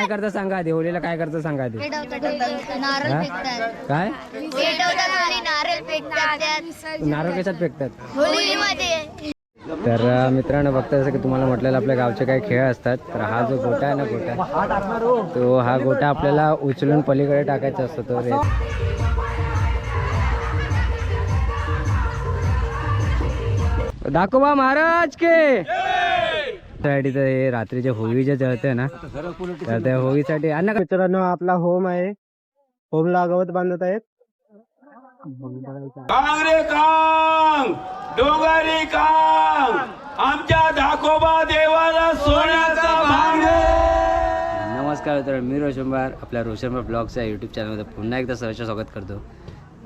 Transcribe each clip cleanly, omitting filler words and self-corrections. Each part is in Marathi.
काय करता सांगा आधी, होळीला काय करता सांगा आधी. नारळ हा? फेकतात. काय नारळ फेकतात नारळ कशात फेकतात? होळीमध्ये. तर मित्रांनो बघता जसं की तुम्हाला म्हटलेलं आपल्या गावचे काही खेळ असतात. तर हा जो गोटा आहे ना गोटा, तो हा गोटा आपल्याला उचलून पलीकडे टाकायचा असतो. तो दाखोबा महाराज के साठी तर हे रात्रीचे होळी जे जळते ना, तर त्या होळीसाठी अन्न मित्रांनो आपला होम आहे. होमला गवत बांधत आहेत. कांगरे कांग डोंगरी कांग आमच्या दाखोबा देवाला सोन्याचा भांग. नमस्कार मित्रांनो, मी रोशनबार आपल्या रोशनबार ब्लॉगच्या यूट्यूब चॅनलमध्ये पुन्हा एकदा सहर्ष स्वागत करतो.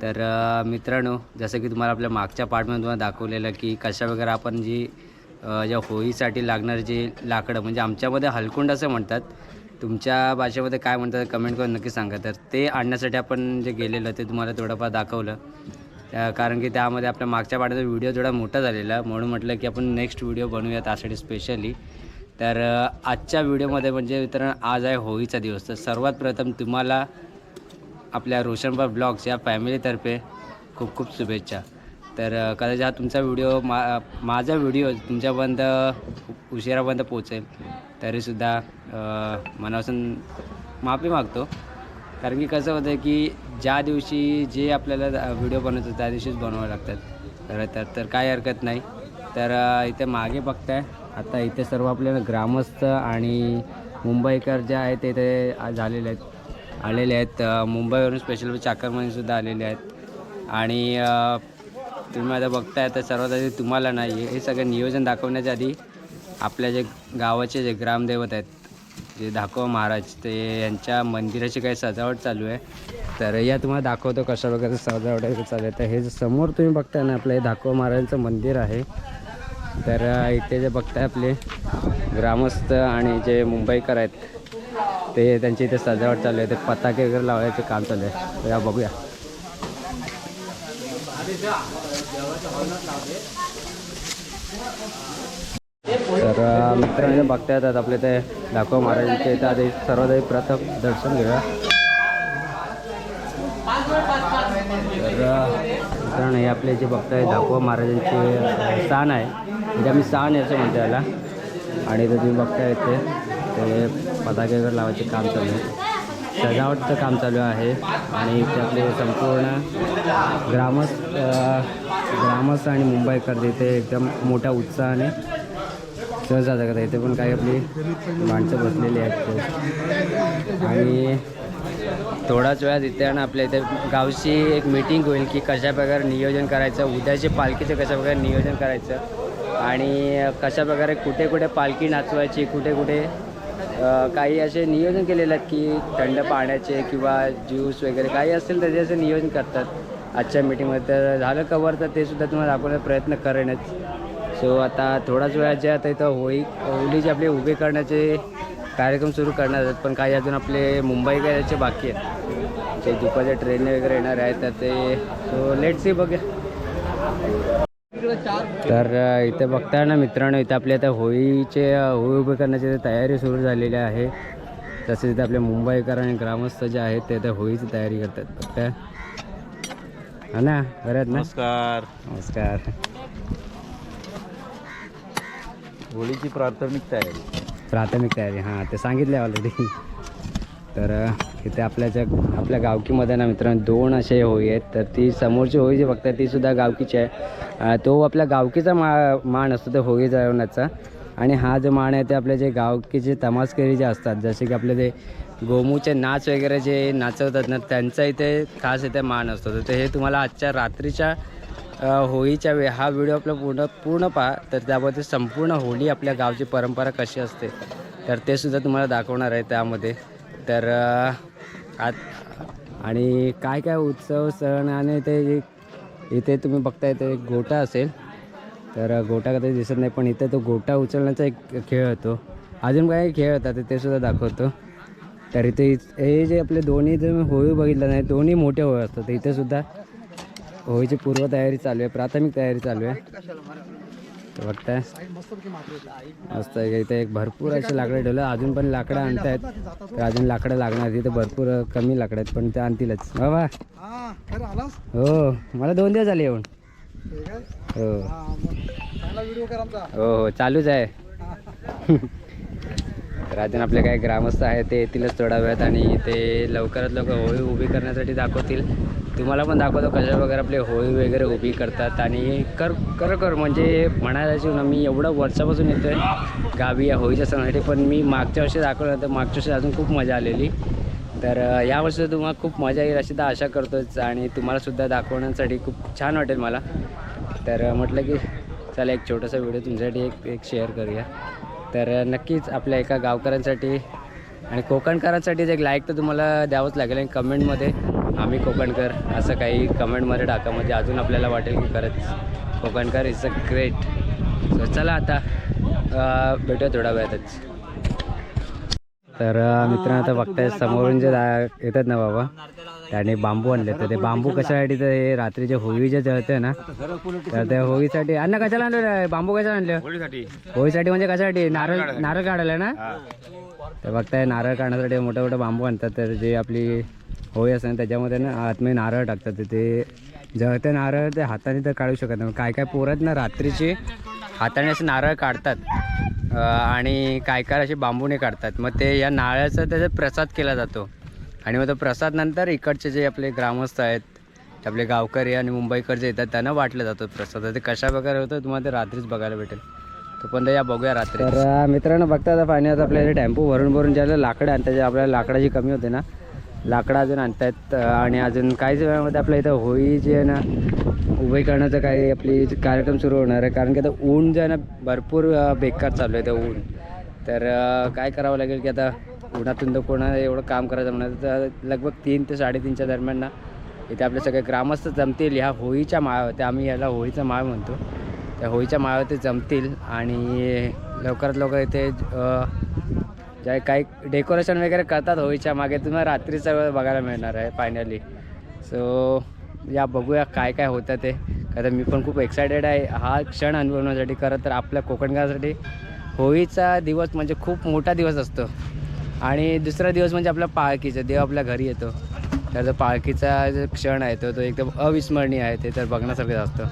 तर मित्रांनो, जसं की तुम्हाला आपल्या मागच्या पार्टमध्ये तुम्हाला दाखवलेलं की कशा वगैरे आपण जी ज्या होळीसाठी लागणारे जे लाकडं, म्हणजे आमच्यामध्ये हलकुंड असं म्हणतात, तुमच्या भाषेमध्ये काय म्हणतात कमेंट करून नक्की सांगा. तर ते आणण्यासाठी आपण जे गेलेलं ते तुम्हाला थोडंफार दाखवलं, कारण की त्यामध्ये आपल्या मागच्या पार्टचा व्हिडिओ थोडा मोठा झालेला, म्हणून म्हटलं की आपण नेक्स्ट व्हिडिओ बनवूया त्यासाठी स्पेशली. तर आजच्या व्हिडिओमध्ये म्हणजे मित्रांनो आज आहे होळीचा दिवस. तर सर्वात प्रथम तुम्हाला आपल्या रोशनबार ब्लॉग्स या फॅमिलीतर्फे खूप खूप शुभेच्छा. तर कदाचित हा तुमचा व्हिडिओ माझा व्हिडिओ तुमच्यापर्यंत उशिरापर्यंत पोचेल, तरीसुद्धा मनापासून माफी मागतो. कारण की कसं होतं की ज्या दिवशी जे आपल्याला व्हिडिओ बनवतो त्या दिवशीच बनवावं लागतात. तर काय हरकत नाही. तर इथे मागे बघताय आता इथे सर्व आपल्याला ग्रामस्थ आणि मुंबईकर जे आहेत ते इथे आलेले आहेत. मुंबईवरून स्पेशल चाकरमानीसुद्धा आलेले आहेत. आणि तुम्ही आता बघताय तर सर्वात आधी तुम्हाला नाही हे सगळं नियोजन दाखवण्याच्या आधी आपल्या जे गावाचे जे ग्रामदैवत आहेत जे दाखोबा महाराज, ते यांच्या मंदिराची काही सजावट चालू आहे. तर या तुम्हाला दाखवतो कशा वगैरे सजावट चालू आहे. तर हे समोर तुम्ही बघताय ना आपलं हे दाखोबा महाराजांचं मंदिर आहे. तर इथे जे बघताय आपले ग्रामस्थ आणि जे मुंबईकर आहेत ते त्यांची इथे सजावट चालू आहे. ते पताके वगैरे लावायचे काम चालू आहे. तर या बघूया. तर मित्रांनो बघता येतात आपले ते दाखोबा महाराजांचे इथं आधी सर्वात आधी प्रथम दर्शन घेऊया. तर मित्रांनो हे आपले जे बघताय दाखोबा महाराजांचे स्थान आहे, म्हणजे आम्ही स्थान याचं म्हणतो याला. आणि इथं तुम्ही बघताय ते पताके वगैरे लावायचे काम चालू आहे, सजावटचं काम चालू आहे. आणि इथे आपले संपूर्ण ग्रामस्थ आणि मुंबईकर इथे एकदम मोठ्या उत्साहाने सहजा करतात. इथे पण काही आपली माणसं बसलेली आहेत. आणि थोडाच वेळात इथे ना आपल्या इथे गावची एक मीटिंग होईल की कशाप्रकारे नियोजन करायचं, उद्याचे पालखीचं कशाप्रकारे नियोजन करायचं, आणि कशाप्रकारे कुठे कुठे पालखी नाचवायची, कुठे कुठे काही असे नियोजन केलेले आहेत की थंड पाण्याचे किंवा ज्यूस वगैरे काही असेल त्याचे असं नियोजन करतात आजच्या मीटिंगमध्ये. तर झालं कवर, तर ते सुद्धा तुम्हाला दाखवण्याचा प्रयत्न करेनच. सो आता थोडाच वेळात जे आता इथं होळीचे आपले उभे करण्याचे कार्यक्रम सुरू करणार आहेत. पण काही अजून आपले मुंबईकरांचे बाकी आहेत, ते दुपारच्या ट्रेनने वगैरे येणार आहेत. तर ते सो लेट्स सी बघूया. तर इथे बघताय ना मित्रांनो, इथे आपल्या आता होळी उभे करण्याची तयारी सुरू झालेली आहे. तसेच इथे आपले मुंबईकर आणि ग्रामस्थ जे आहेत ते आता होळीची तयारी करतात. बघताय हा ना, बरं आहेत ना? नमस्कार. नमस्कार. होळीची प्राथमिक तयारी हां ते सांगितले ऑलरेडी. तर इथे आपल्या गावकीमध्ये ना मित्रांनो 2 असे होळी आहेत. तर ती समोरची होळी जी बघताय ती सुद्धा गावकीची आहे. तो आपल्या गावकीचा मान असतो तो होळी जळवण्याचा. आणि हा जो मान आहे ते आपले जे गावकीचे तमासकरी जे असतात, जसे की आपले ते गोमूचे नाच वगैरे जे नाचवतात ना, त्यांचा इथे खास इथे मान असतो. तर हे तुम्हाला आजच्या रात्रीच्या होळीच्या हा व्हिडिओ आपला पूर्ण पहा. तर त्यामध्ये संपूर्ण होळी आपल्या गावची परंपरा कशी असते तर ते सुद्धा तुम्हाला दाखवणार आहे त्यामध्ये. तर आणि काय काय उत्सव सण, आणि ते इथे तुम्ही बघताय ते एक गोटा असेल. तर गोटा कधी दिसत नाही, पण इथे तो गोटा उचलण्याचा एक खेळ होतो. अजून काय खेळ होतात ते सुद्धा दाखवतो. तर इथे हे जे आपले दोन्ही तुम्ही होळी बघितलं नाही, दोन्ही मोठे होळी असतात. इथे सुद्धा होळीची पूर्वतयारी चालू आहे, प्राथमिक तयारी चालू आहे. तर बघताय मस्त आहे. इथे एक भरपूर असे लाकडं ठेवलं, अजून पण लाकडं आणतायत. तर अजून लाकडं लागणार, तिथे भरपूर कमी लाकडं आहेत पण ते आणतीलच बाबा. हो मला 2 दिवस झाले येऊन. हो हो हो चालूच आहे. तर अजून आपले काही ग्रामस्थ आहेत ते येतीलच थोड्या वेळात आणि ते लवकरात लवकर होळी उभी करण्यासाठी दाखवतील. तुम्हाला पण दाखवतो कशा वगैरे आपले होळी वगैरे उभी करतात. आणि खरोखर म्हणजे म्हणायला ना, मी एवढं वर्षापासून येतो आहे गावी या होळीच्या सणासाठी, पण मी मागच्या वर्षी दाखवलं तर मागच्या वर्षी अजून खूप मजा आलेली. तर यावर्षी तुम्हाला खूप मजा येईल अशी तर आशा करतोच आणि तुम्हालासुद्धा दाखवण्यासाठी खूप छान वाटेल मला. तर म्हटलं की चला एक छोटासा व्हिडिओ तुमच्यासाठी एक शेअर करूया. तर नक्कीच आपल्या एका गावकऱ्यांसाठी आणि कोकणकरांसाठीच एक लाईक तर तुम्हाला द्यावंच लागेल आणि कमेंटमध्ये आम्ही कोकणकर असं काही कमेंटमध्ये टाका, म्हणजे अजून आपल्याला वाटेल की खरंच कोकणकर इज अ ग्रेट. सो चला आता भेटूया थोड्या वेळातच. तर मित्रांनो आता बघताय समोरून जे येतात ना बाबा, त्याने बांबू आणले. तर ते बांबू कशासाठी, तर हे रात्रीचे होळी जे जळते ना, तर त्या होळीसाठी. अन्न कशाला आणलेलं आहे बांबू, कशाला आणलं? होळीसाठी म्हणजे कशासाठी? नारळ काढायला ना. तर बघताय नारळ काढण्यासाठी मोठे मोठे बांबू आणतात. तर जे आपली होळी असते ना त्याच्यामध्ये ना आतमध्ये नारळ टाकतात. ते जळते नारळ ते हाताने तर काढू शकत नाही. काय काय पोरत ना रात्रीचे हाताने असे नारळ काढतात आणि काय काय असे बांबूने काढतात. मग ते या नारळाचा त्याचा प्रसाद केला जातो आणि मग तो प्रसाद नंतर इकडचे जे आपले ग्रामस्थ आहेत, आपले गावकरी आणि मुंबईकर जे येतात त्यांना वाटलं जातो प्रसाद. ते कशा प्रकारे होतं तुम्हाला ते रात्रीच बघायला भेटेल. तो पण या बघूया रात्री. तर मित्रांनो बघता आता पाण्यात आपल्याला टेम्पो भरून ज्याला लाकडं आणतात, आपल्याला लाकडाची कमी होते ना, लाकडं अजून आणतात. आणि अजून काहीच वेळामध्ये आपल्या इथं होळी जी आहे ना उभी करण्याचा काही आपली कार्यक्रम सुरू होणार आहे. कारण की आता ऊन जे आहे ना भरपूर बेकार चालू आहे ते ऊन. तर काय करावं लागेल की आता उन्हातून तर कोणाला एवढं काम करायचं म्हणा, तर लगभग 3 ते 3:30च्या दरम्यान ना इथे आपले सगळे ग्रामस्थ जमतील ह्या होळीच्या माळावरती. आम्ही याला होळीचा माळ म्हणतो. त्या होळीच्या माळावरती जमतील आणि लवकरात लवकर इथे ज्या काही डेकोरेशन वगैरे करतात होळीच्या मागे तुम्हाला रात्री सगळं बघायला मिळणार आहे फायनली. सो या बघूया काय काय होतं ते. कारण मी पण खूप एक्सायटेड आहे हा क्षण अनुभवण्यासाठी. खरं तर आपल्या कोकणगावासाठी होळीचा दिवस म्हणजे खूप मोठा दिवस असतो. आणि दुसरा दिवस म्हणजे आपला पालखीचा देव आपल्या घरी येतो. तर पालखीचा जो क्षण आहे तो एकदम अविस्मरणीय आहे. ते तर बघण्यासारखं असतं.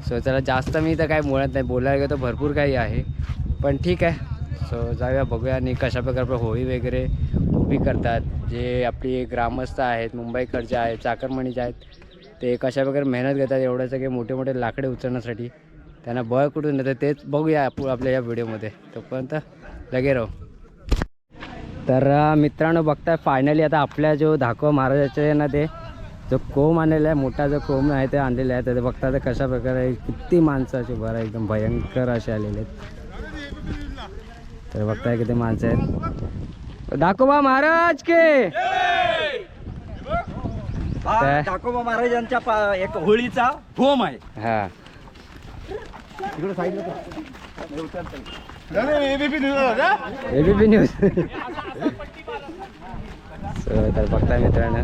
सो चला जास्त मी तर काय बोलत नाही, बोलायला गेलो तर भरपूर काही आहे पण ठीक आहे. सो जाऊया बघूया आणि कशा प्रकारे आपलं होळी वगैरे उभी करतात. जे आपली ग्रामस्थ आहेत, मुंबईकडचे आहेत, चाकरमानीचे आहेत, ते कशा प्रकारे मेहनत घेतात एवढे सगळे मोठे मोठे लाकडे उचलण्यासाठी. त्यांना बळ कुठून येतं तेच बघूया आपल्या या व्हिडिओमध्ये. तोपर्यंत लगे राहू. तर मित्रांनो बघताय फायनली आता आपल्या जो धाकवा महाराजाचे ना ते जो कोंब आणलेला आहे, मोठा जो कोंब आहे ते आणलेला आहे. तर बघता तर कशा प्रकारे किती माणसं असे बरं एकदम भयंकर असे आलेले आहेत. तर बघताय किती माणसं आहेत. दाखोबा महाराज के दाखोबा महाराजांच्या एक होळीचा होम आहे. हा एबीपी न्यूज. तर बघताय मित्रांनो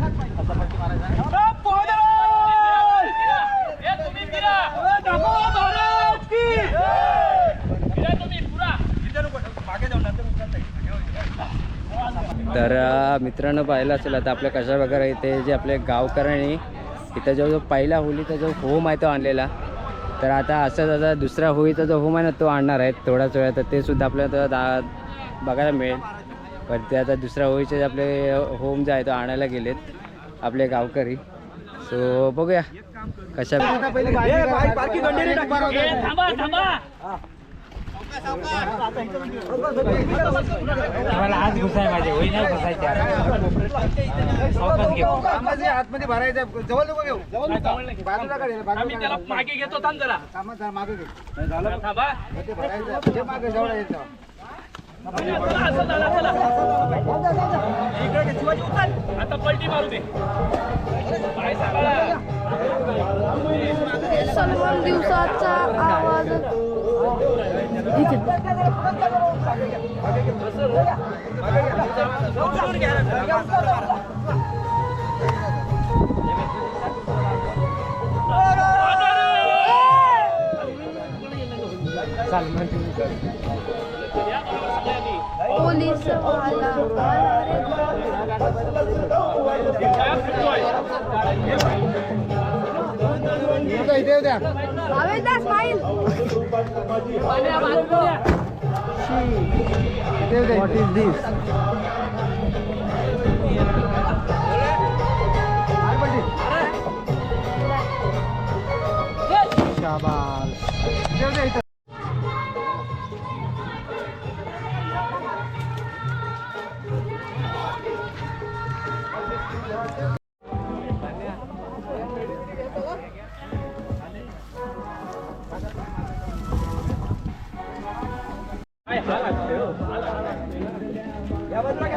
तर मित्रांनो पाहिलं असेल आता आपल्या कशा प्रकारे इथे जे आपले गावकऱ्यांनी इथं जो पहिला होळीचा जो होम आहे तो आणलेला. तर आता असंच आता दुसऱ्या होळीचा जो होम आहे ना तो आणणार आहेत थोड्याच वेळात. तर ते सुद्धा आपल्याला बघायला मिळेल. पण ते आता दुसऱ्या होळीचे जे आपले होम जे आहे तो आणायला गेलेत आपले गावकरी. सो बघूया कशा आज घुसाय माझे होई नाही घुसायचे आतमध्ये भरायचं. जवळ नको घेऊ, बाजूला आम्ही त्याला मागे घेतो जरा मागे घे झालं मागे जवळ येतो. आता पलटी मारू दे. सलमान दिवसाचा आवाज पोलीस वाला आवेदा स्माइल What is this? शाबाश. या बाजूला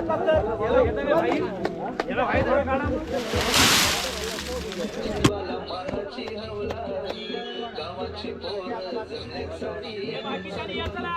घेतला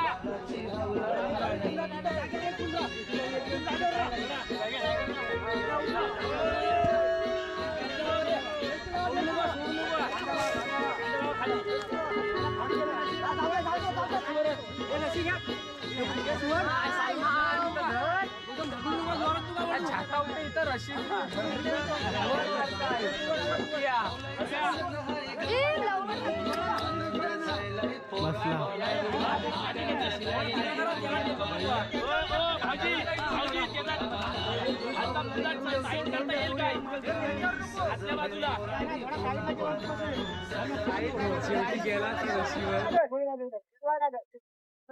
तर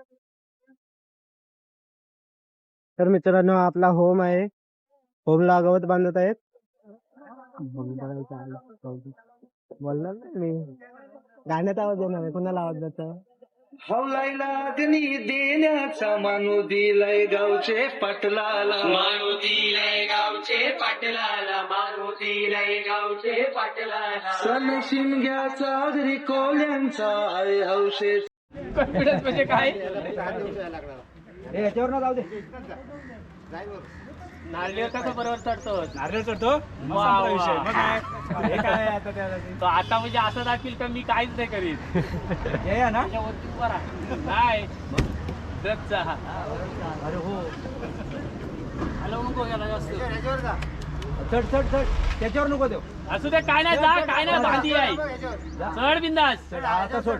तर मित्रांनो आपला होम आहे. होमला गवत बांधत आहेत. बोलणार नाही मी. गाण्यात आवाज येणार आहे. कुणाला आवाज जातं? हवलायला अग्नी देण्याचा मानू दिलाय गावचे पाटलाला, मानू दिलाय गावचे पाटलाला, मानू दिलाय गावचे पाटलाला. सण शिमग्याचा घरी कोल्यांचा आहे हौशे. कॉन्फिडन्स म्हणजे काय? याच्यावर ना जाऊ दे. नारळ कसं बरोबर चढतो? नारळ चढतो विषय. मग काय हे काय आता त्याला तो आता म्हणजे असं दाखवील का मी काहीच नाही करीत. हे ना नाही ड्रगचा. अरे हो हॅलो नको गेला जास्त. चढ चढ चढ त्याच्यावर नको देऊ. असू दे काय नाही जा काय नाही बांधी आहे. चढ बिंदास. आता सोड.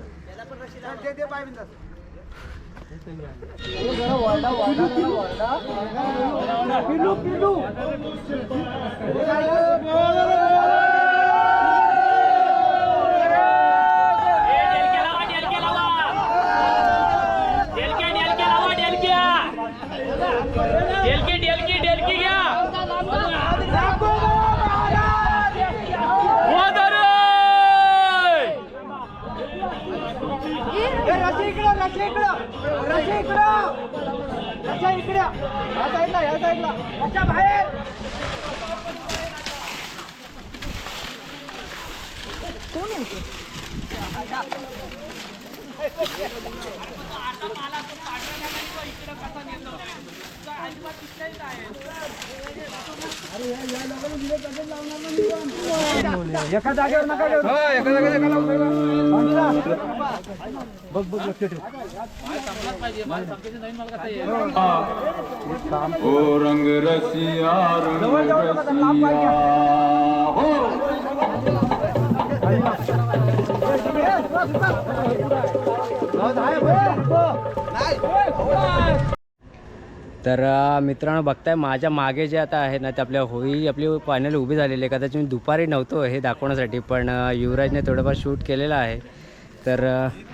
एका जागेवर नका ठेवू. एका जागेवर नका लावू. बघ बघ लक्ष ठेव. ओ रंग रसिया रंग रसिया तर मित्रांनो बघताय माझ्या मागे जे आता आहे ना ते आपल्या होळी आपली फायनल उभी झालेली आहे. कदाचित मी दुपारी नव्हतो हे दाखवण्यासाठी पण युवराजने थोडंफार शूट केलेलं आहे. तर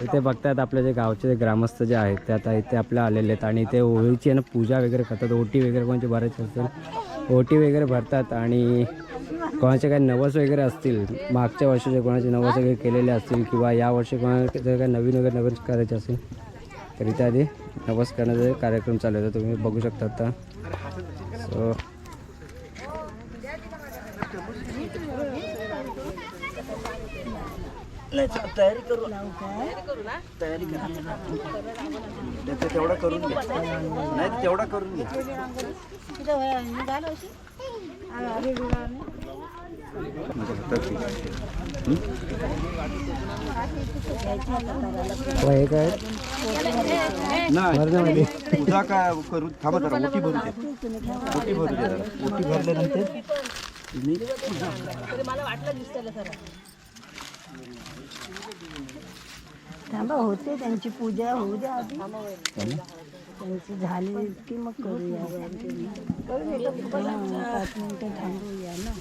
इथे बघतात आपले जे गावचे जे ग्रामस्थ जे आहेत ते आता इथे आपल्या आलेले आहेत आणि इथे होळीची आहे ना पूजा वगैरे करतात. ओटी वगैरे कोणाचे भरायचे असेल ओटी वगैरे भरतात आणि कोणाचे काही नवस वगैरे असतील मागच्या वर्षीचे कोणाचे नवस वगैरे केलेले असतील किंवा यावर्षी कोणाचे जर काही नवीन वगैरे नवीन करायचे असेल तर इथे आधी नवस करण्याचा कार्यक्रम चालू आहे. तुम्ही बघू शकता आता. सो तयारी करू तयारी तेवढा करून घ्या. नाही तेवढा करून घ्या. हे काय नाही पूजा काय करू थांबा जरा ओटी भरू दे ओटी भरू दे जरा ओटी भरल्यानंतर थांबा होते त्यांची पूजा होऊ द्या आधी त्यांची झाली की मग करूया 5 मिनिटं थांबूया ना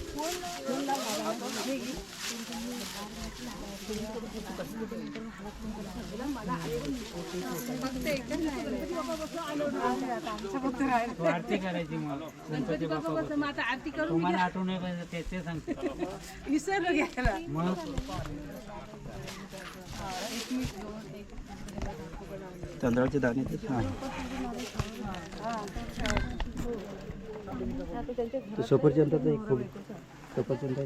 आरती करायची मला गणपती बाप्पा तुम्हाला आठवण आहे ते सांगते विसरलो घ्यायला मग तांदळाचे दाणे ते सफरचंदाचं एक खूप सफरचंद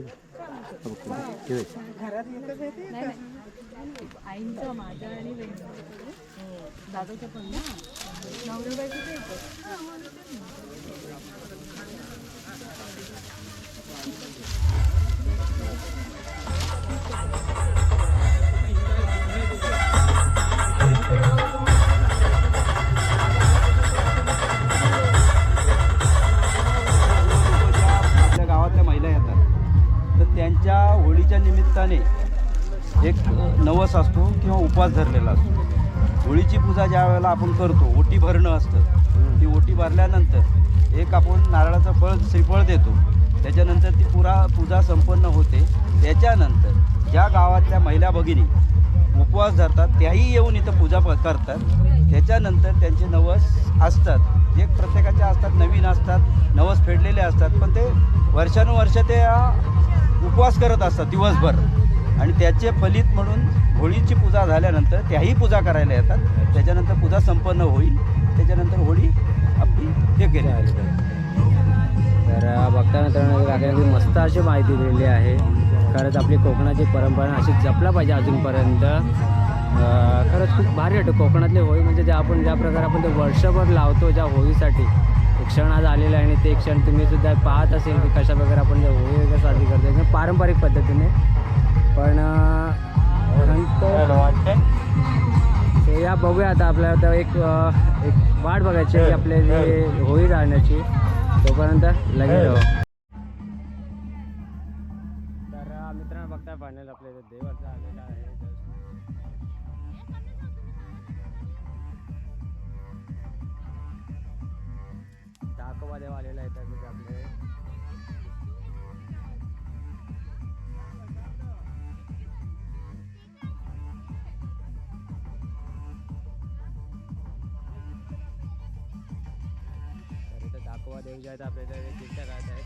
आईंचं माझ्या आणि दादाचं पण ना आपल्या गावातल्या महिला येतात तर त्यांच्या होळीच्या निमित्ताने एक नवस असतो किंवा उपवास धरलेला असतो होळीची पूजा ज्या वेळेला आपण करतो ओटी भरणं असतं ती ओटी भरल्यानंतर एक आपण नारळाचं फळ श्रीफळ देतो त्याच्यानंतर ती पूजा संपन्न होते त्याच्यानंतर ज्या गावातल्या महिला भगिनी उपवास धरतात त्याही येऊन इथं पूजा करतात त्याच्यानंतर त्यांचे नवस असतात जे प्रत्येकाचे असतात नवीन असतात नवस फेडलेले असतात पण ते वर्षानुवर्ष ते उपवास करत असतात दिवसभर आणि त्याचे फलित म्हणून होळीची पूजा झाल्यानंतर त्याही पूजा करायला येतात त्याच्यानंतर पूजा संपन्न होईल त्याच्यानंतर होळी आपली हे केली तर बघता मित्रांनो काकांनी मस्त अशी माहिती दिलेली आहे खरंच आपली कोकणाची परंपरा अशी जपला पाहिजे अजूनपर्यंत खरंच खूप भारी वाटतं कोकणातली होळी म्हणजे ज्या प्रकारे आपण ते वर्षभर लावतो ज्या होळीसाठी एक क्षण आज आलेला आहे आणि ते क्षण तुम्ही सुद्धा पाहत असेल की कशा प्रकारे आपण त्या होळी वगैरे साजरी करतो एकदम पारंपरिक पद्धतीने पण नंतर या बघूया आता आपल्याला तर एक वाट बघायची की आपल्या जे होळी राहण्याची तोपर्यंत लगेच राहू तर मित्रांनो बघताय फायनल आपल्या इथे देवाचा आलेला आहे दाखवा देव आलेला आहे त्यामध्ये आपले दाखवा देव जे आहेत आपल्या इथे चिंता करत आहेत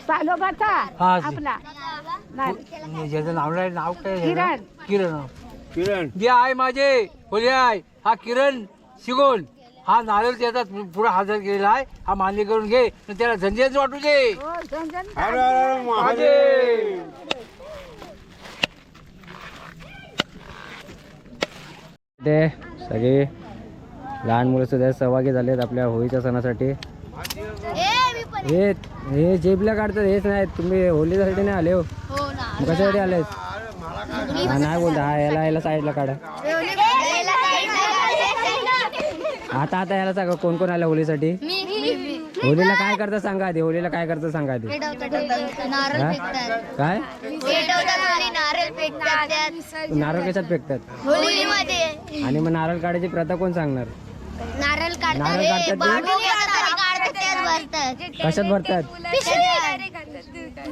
सालोबाचा आपला नाव काय किरण जे आहे माझे होली आहे हा किरण शिगोल हा नारळ त्याचा पुढे हजर केलेला आहे हा मान्य करून घे त्याला झंझेच वाटू दे ते सगळे लहान मुलं सुद्धा सहभागी झालेत आपल्या होळीच्या सणासाठी. हे जेबला काढतात हेच नाही तुम्ही होळीसाठी नाही आले हो मग कशासाठी आलेत नाही बोलता हा याला साईडला काढा आता याला सांगा कोण कोण आलं होळीसाठी होळीला काय करता सांगा आधी होळीला काय करता सांगा आधी काय नारळ कशात फेकतात आणि मग नारळ काढायची प्रथा कोण सांगणार नारळ काढतात कशात भरतात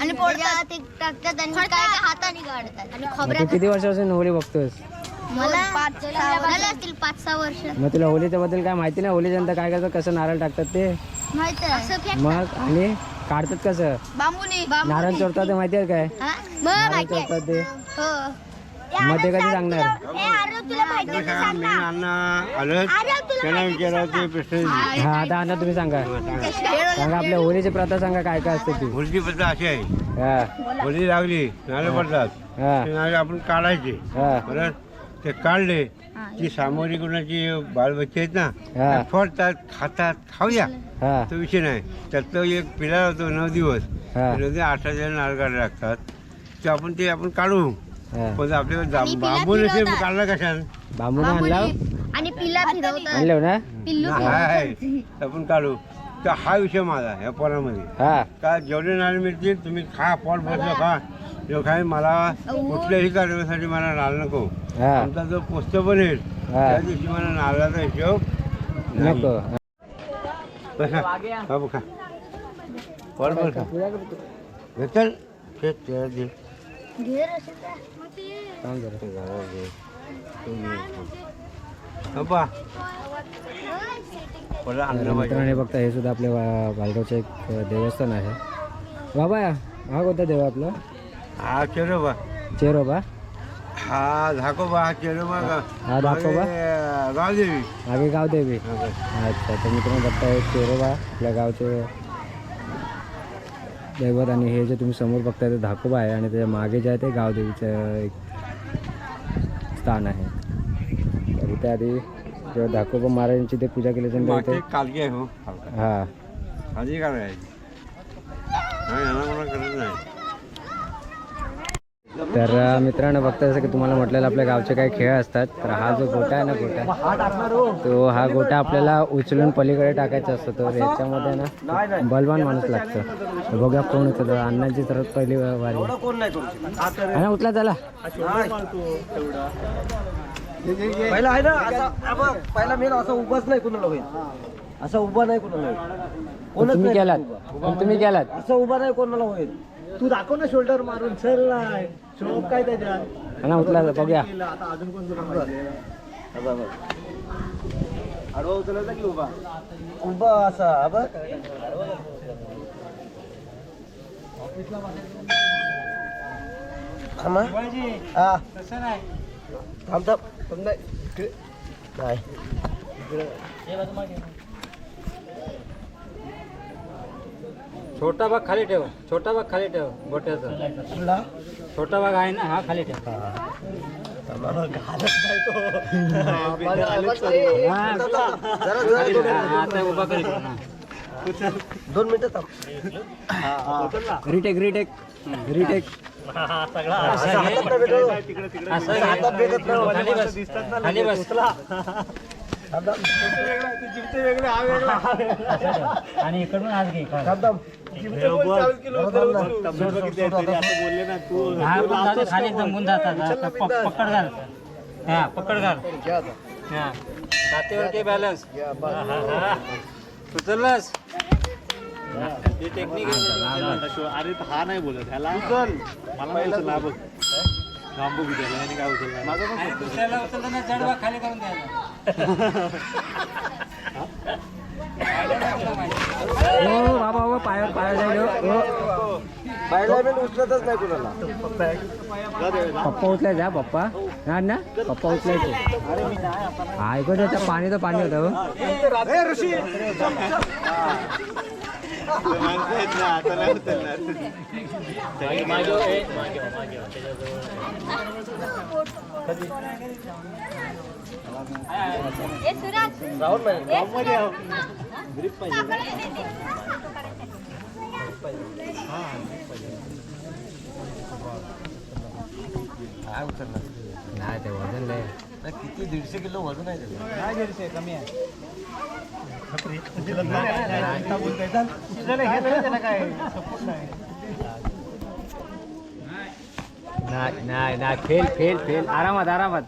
आणि पोळतात टाकतात आणि हाताने काढतात आणि किती वर्षापासून होळी बघतोस मला 5-6 वर्ष मग तुला होळीच्या बद्दल काय माहिती नाही होळीच्या नंतर काय करतात कसं नारळ टाकतात ते माहित मग आणि काढतात कसं बांबूनी नारळ चोरतात ते माहिती आहे काय नारळ चोरतात ते मग ते कधी सांगणार हा आता अण्णा तुम्ही सांगा आपल्या होळीची प्रथा सांगा काय काय असते ती होळीची प्रथा अशी आहे हा होळी लागली नारळ पडतात हा ते नारळ आपण काढायचे हा परत ते काढले ती सामोरी कोणाची बालबच्चे आहेत हा. ना फोडतात खातात खाऊया हा तो विषय नाही त्यातलं एक पिला होतो 9 दिवस हा. 8 नारळ काढायला लागतात ते आपण काढू हा. पण आपल्याला बांबू नसेल काढला कशाने बांबून आणला आणि पिल्ला फिरवतात आणलं ना आहे आपण काढू तर हा विषय माझा या पोरामध्ये हा का जेवढे नारळ मिळतील तुम्ही खा पोट बसलं खा जो काय मला कुठल्याही कार्यक्रमासाठी मला नारळ नको हा आमचा जो पोस्त बनेल त्या दिवशी मला नारळाचा हिशोब नको बाबू खा पोट बस घेतल मित्रांनी बघता हे सुद्धा आपल्या बालगावचं एक देवस्थान आहे बाबा हा कोणता देव आपला हा चेरोबा चेरोबा हा धाकोबा हा चेरोबा हा धाकोबा गावदेवी मागे गावदेवी अच्छा तर मित्रांनो बघताय चेरोबा आपल्या गावचे दैवत आणि हे जे तुम्ही समोर बघताय ते धाकोबा आहे आणि त्याच्या मागे जे आहे ते गावदेवीचं एक स्थान आहे तर इथे आधी जेव्हा धाकोबा महाराजांची ते पूजा केली त्यानंतर इथे कालगी आहे हो हा आधी करायची करत नाही तर मित्रांनो बघता जसं की तुम्हाला म्हटलेलं आपल्या गावचे काही खेळ असतात तर हा जो गोटा आहे ना गोटा तो हा गोटा आपल्याला उचलून पलीकडे टाकायचा असतो तर याच्यामध्ये ना बलवान माणूस लागतं बघूया कोण होतं अण्णांची सर्वात पहिली वारी अण्णा उचला चला पहिला आहे ना असा पहिला मेन असं उभाच नाही कुणाला होईल असं उभा नाही कुणाला होईल तुम्ही केलात तुम्ही केलात असं उभा नाही कोणाला होईल तू दाखव ना शोल्डर मारून चल नाही शोक काय त्याच्यात अण्णा उचला बघूया आता अजून कोण आडवा उचलायचा की उभा उभा असा बघ हा थांब थांब नाही छोटा भाग खाली ठेव गोट्याचा छोटा भाग आहे ना हा खाली ठेव आता उभा करी 2 मिनिटं थांब रिटेक खाली बस आणि इकडून आज घे खाली जमून जातात पकड घाल हा पकड घाल छातीवर बॅलन्स उचललास अरे हा नाही बोलत ह्याला मला नाही उचलला बघ बांबू बिचारला आणि काय उचलला खाली करून द्यायला हो बाबा हो पायावर पाया जाईल हो बायला मी उचलतच नाही कुणाला. पप्पा उचलायचा पप्पा ना ना पप्पा उचलायचे ऐकू त्याचं पाणी तर पाणी होतं हो. राहुल नाही काय उचलला नाही ते वजन लय नाही, किती 150 किलो वजन आहे त्याचं. काय 150 कमी आहे नाही नाही फेल फेल फेल आरामात आरामात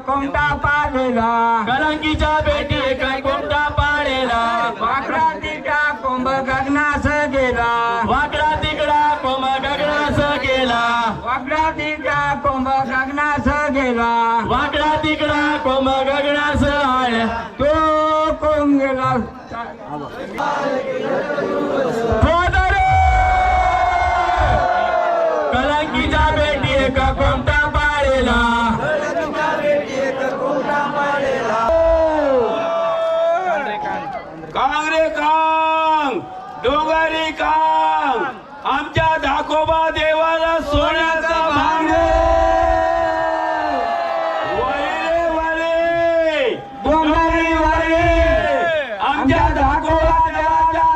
कोमटा पाळलेला कलंकीच्या बेटी एका कोमटा पाळलेला वाकडा तिकडा कोंब गगनास गेला वाकडा तिकडा कोंब गगनास गेला वाकडा तिकडा कोंब गगनास गेला वाकडा तिकडा कोंब गगनास आल्या तो कोंब गेला कलंकीच्या बेटी एका कोमटा पाळलेला कांगरे कांग डोंगरी कांग आमच्या दाखोबा देवाला सोन्याचा भांगे वैरे वरे डोंगरी वरे आमच्या दाखोबा देवाच्या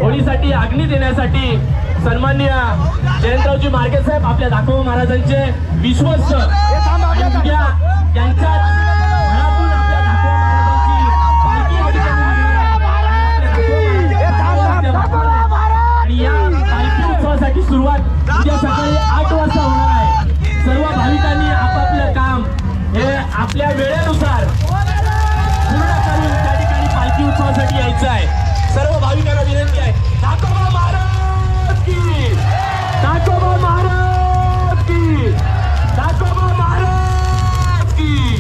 होळीसाठी अग्नी देण्यासाठी सन्माननीय जयंतरावजी मार्गे साहेब आपल्या दाखवा महाराजांचे विश्वस्त आणि उद्या त्यांच्या घरातून आपल्या दाखवा महाराजांची पालखी आणि या पालखी उत्सवासाठी सुरुवात उद्या सकाळी 8 वाजता होणार आहे. सर्व भाविकांनी आपापलं काम हे आपल्या वेळेनुसार पूर्ण करून त्या ठिकाणी पालखी उत्सवासाठी यायचं आहे. सर्व भाविकांना विनंती आहे. दाखवा महाराज की, दाखवा महाराज की, दाखवा महाराज की.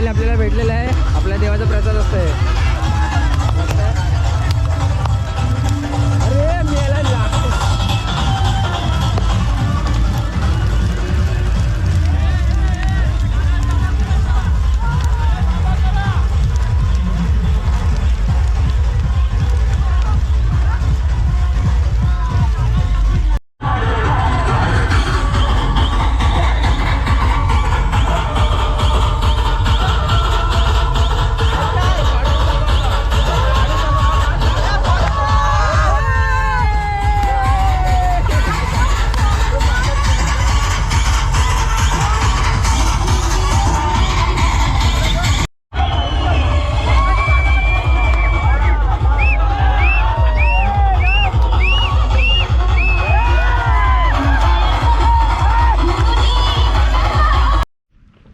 आपल्याला भेटलेला आहे. आपल्या देवाचा प्रसाद असतोय. अरे मेला लागतो.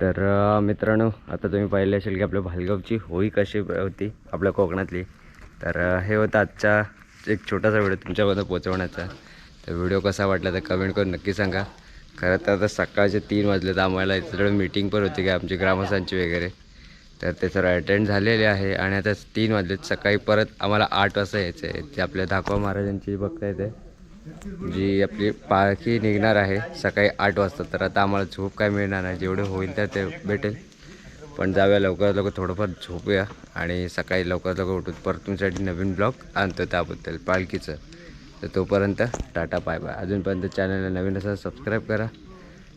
तर मित्रांनो, आता तुम्ही पाहिले असेल की आपल्या भालगावची होळी कशी होती आपल्या कोकणातली. तर हे होतं आजचा एक छोटासा व्हिडिओ तुमच्यापर्यंत पोहोचवण्याचा. तर व्हिडिओ कसा वाटला तर कमेंट करून नक्की सांगा. खरं तर आता सकाळचे 3 वाजले तर आम्हाला इथं मीटिंग पण होती की आमची ग्रामस्थांची वगैरे. तर ते सर्व अटेंड झालेले आहे आणि आता 3 वाजलेत. सकाळी परत आम्हाला 8 वाजता यायचं आहे. ते आपल्या दाखवा महाराजांची बघता येते जी आपली पालखी निघणार आहे सकाळी 8 वाजता. तर आता आम्हाला झोप काय मिळणार नाही, जेवढे होईल तर ते भेटेल. पण जाऊया लवकरात लवकर थोडंफार झोपूया आणि सकाळी लवकरात लवकर उठून परत तुमच्यासाठी नवीन ब्लॉग आणतो त्याबद्दल पालखीचं. तर तोपर्यंत टाटा बाय बाय. अजूनपर्यंत चॅनलला नवीन असेल सबस्क्राईब करा.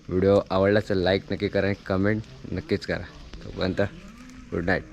व्हिडिओ आवडला तर लाईक नक्की करा आणि कमेंट नक्कीच करा. तोपर्यंत गुड नाईट.